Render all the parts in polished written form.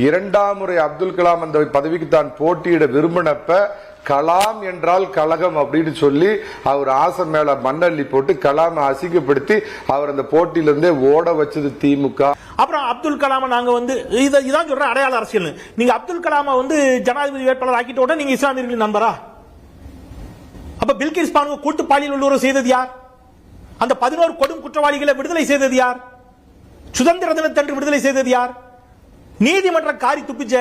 இரண்டாம் முறை அப்துல் கலாம் அந்த பதவிக்கு தான் போட்டியிட விரும்பினப்ப கலாம் என்றால் கழகம் அப்படின்னு சொல்லி அவர் ஆசை மேல மண்ணள்ளி போட்டு கலாமை அசிங்கப்படுத்தி அவர் அந்த போட்டியிலிருந்தே ஓட வச்சது திமுக. அப்புறம் அப்துல் கலாமை நாங்க இதான் சொல்ற அடையாள அரசியல். நீங்க அப்துல் கலாமை ஜனாதிபதி வேட்பாளர் ஆக்கிட்ட உடனே நீங்க இஸ்லாமியர்களின் நண்பரா? அப்ப பில்கிஸ் பானுவை கூட்டு பாலியல் வல்லுறவு செய்தது யார்? அந்த 11 கொடும் குற்றவாளிகளை விடுதலை செய்தது யார்? சுதந்திர தினத்தன்று விடுதலை செய்தது யார்? நீதிமன்றம் காரி துப்பிச்ச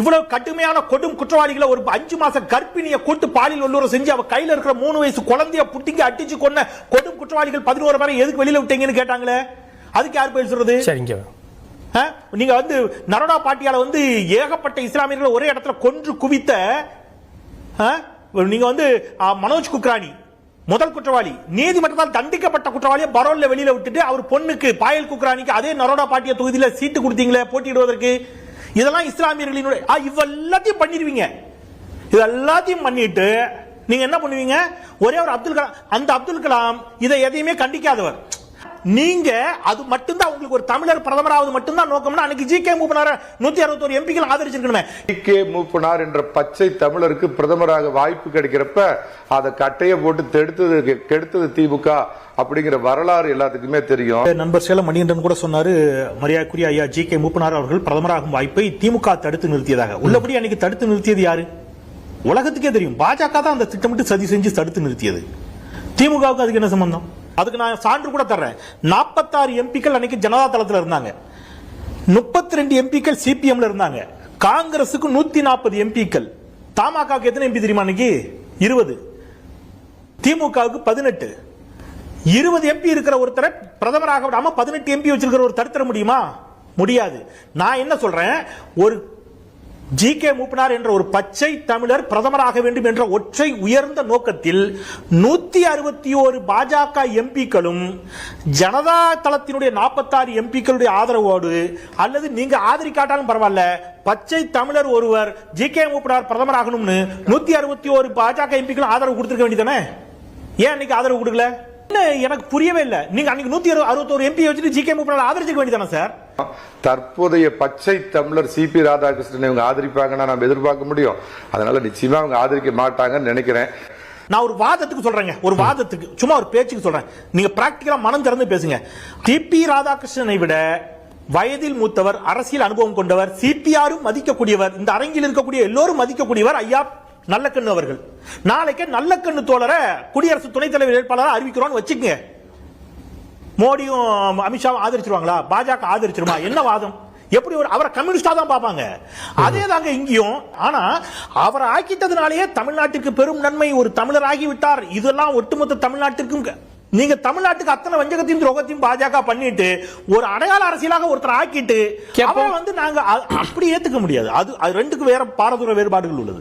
இவ்வளவு கடுமையான கொடும் குற்றவாளிகளை ஒரு 5 மாச கர்ப்பிணியை கூட்டு பாலியல் வல்லுறவு செஞ்சு அவ கையில இருக்கிற 3 வயசு குழந்தைய புட்டிங்க அடிச்சு கொன்ன கொடும் குற்றவாளிகள் 11 பேரை எதுக்கு வெளியில விட்டீங்கன்னு கேட்டாங்களே, அதுக்கு யார் பதில் சொல்றது? சரிங்க. நீங்க நரோடா பாட்டியால ஏகப்பட்ட இஸ்லாமியர்களை ஒரே இடத்துல கொன்று குவித்த நீங்க மனோஜ் குக்ரானி முதல் குற்றவாளி, நீதிமன்றத்தால் தண்டிக்கப்பட்ட குற்றவாளியை பரோல்ல வெளியில விட்டுட்டு அவர் பொண்ணுக்கு பாயல் குக்ரானிக்கு அதே நரோடா பாட்டிய தொகுதியில சீட்டு கொடுத்தீங்களே போட்டியிடுவதற்கு. இதெல்லாம் இஸ்லாமியர்களினுடைய இவ்வளத்தையும் பண்ணிடுவீங்க. இதெல்லாத்தையும் பண்ணிட்டு நீங்க என்ன பண்ணுவீங்க? ஒரே ஒரு அப்துல் கலாம், அந்த அப்துல் கலாம் இதை எதையுமே கண்டிக்காதவர். நீங்க அது மட்டும்தான் உங்களுக்கு ஒரு தமிழர் பிரதமராவது மட்டும்தான் நோக்கம்னா அன்னைக்கு ஜி.கே. மூப்பனார் 161 எம்பிக்கள் ஆதரிச்சிருக்கணுமே. ஜி.கே. மூப்பனார் என்ற பச்சை தமிழருக்கு பிரதமராக வாய்ப்பு கிடைக்கிறப்ப அதை கட்டைய போட்டு கெடுத்தது திமுக அப்படிங்கிற வரலாறு எல்லாத்துக்குமே தெரியும். நண்பர் சேலம் மணிகண்டன் கூட சொன்னாரு, மரியாதைக்குரிய ஐயா ஜி.கே. மூப்பனார் அவர்கள் பிரதமராகும் வாய்ப்பை திமுக தடுத்து நிறுத்தியதாக. உள்ளபடி அன்னைக்கு தடுத்து நிறுத்தியது யாரு? உலகத்துக்கே தெரியும். பாஜக தான் அந்த திட்டமிட்டு சதி செஞ்சு தடுத்து நிறுத்தியது. திமுகவுக்கு அதுக்கு என்ன சம்பந்தம்? அதுக்கு நான் சான்று கூட தர்றேன். 46 எம்பிக்கள் அன்னைக்கு ஜனதா தளத்தில் இருந்தாங்க, 32 எம்பிக்கள் சிபிஎம்ல இருந்தாங்க, காங்கிரசுக்கு 140 எம்பிக்கள், தமாகவுக்கு எத்தனை எம்பி தெரியுமா? அன்னைக்கு 20, திமுகவுக்கு 18. 20 எம்பி இருக்கிற ஒருத்தரை பிரதமராக விடாம 18 எம்பி வச்சிருக்கிற ஒரு தடுத்துற முடியுமா? முடியாது. நான் என்ன சொல்றேன், ஒரு ஜி.கே. மூப்பனார் என்ற ஒரு பச்சை தமிழர் பிரதமராக வேண்டும் என்ற ஒற்றை உயர்ந்த நோக்கத்தில் 161 பாஜக எம்பிக்களும் ஜனதா தளத்தினுடைய 46 எம்பிக்களுடைய ஆதரவோடு, அல்லது நீங்க ஆதரிக்காட்டாலும் பரவாயில்ல, பச்சை தமிழர் ஒருவர் ஜி.கே. மூப்பனார் பிரதமராகணும்னு 161 பாஜக எம்பிக்கள் ஆதரவு கொடுத்திருக்க வேண்டியதானே? ஏன் அன்னைக்கு ஆதரவு கொடுக்கல? எனக்கு புரியவே இல்லை. நீங்க அன்னைக்கு 161 எம்பி வச்சுட்டு ஜி.கே. மூப்பனார் ஆதரிச்சிருக்க வேண்டியதானே சார்? தற்போதைய பச்சை தமிழர் சி.பி. ராதாகிருஷ்ணன் இவங்க ஆதரிப்பாங்கன்னா நம்ம எதிர்பார்க்க முடியும். அதனால நிச்சயமா அவங்க ஆதரிக்க மாட்டாங்கன்னு நினைக்கிறேன். நான் ஒரு வாதத்துக்கு சொல்றேங்க, ஒரு வாதத்துக்கு சும்மா ஒரு பேச்சுக்கு சொல்றேன். நீங்க பிராக்டிகலா மனம் திறந்து பேசுங்க. சி.பி. ராதாகிருஷ்ணனை விட வயதில் மூத்தவர், அரசியல் அனுபவம் கொண்டவர், சிபிஆரும் மதிக்கக்கூடியவர், இந்த அரங்கில் இருக்கக்கூடிய எல்லோரும் மதிக்கக்கூடியவர் ஐயா நல்லக்கண்ணு அவர்கள். நாளைக்கு நல்லக்கண்ணு தோழரை குடியரசு துணைத் தலைவர் வேட்பாளராக அறிவிக்கிறோம் வச்சுக்கங்க. மோடியும் அமித்ஷாவும் ஆதரிச்சிருவாங்களா? பாஜக ஆதரிச்சிருமா? என்ன வாதம்? எப்படி அவரை கம்யூனிஸ்டா தான் பார்ப்பாங்க. அதே தாங்க இங்கேயும். ஆனா அவரை ஆக்கிட்டதுனாலேயே தமிழ்நாட்டுக்கு பெரும் நன்மை, ஒரு தமிழர் ஆகிவிட்டார். இதெல்லாம் ஒட்டுமொத்த தமிழ்நாட்டிற்கும். நீங்க தமிழ்நாட்டுக்கு அத்தனை வஞ்சகத்தையும் துரோகத்தையும் பாஜக பண்ணிட்டு ஒரு அடையாள அரசியலாக ஒருத்தர் ஆக்கிட்டு அவரை நாங்க அப்படி ஏத்துக்க முடியாது. அது ரெண்டுக்கு வேற பாரதூர வேறுபாடுகள் உள்ளது.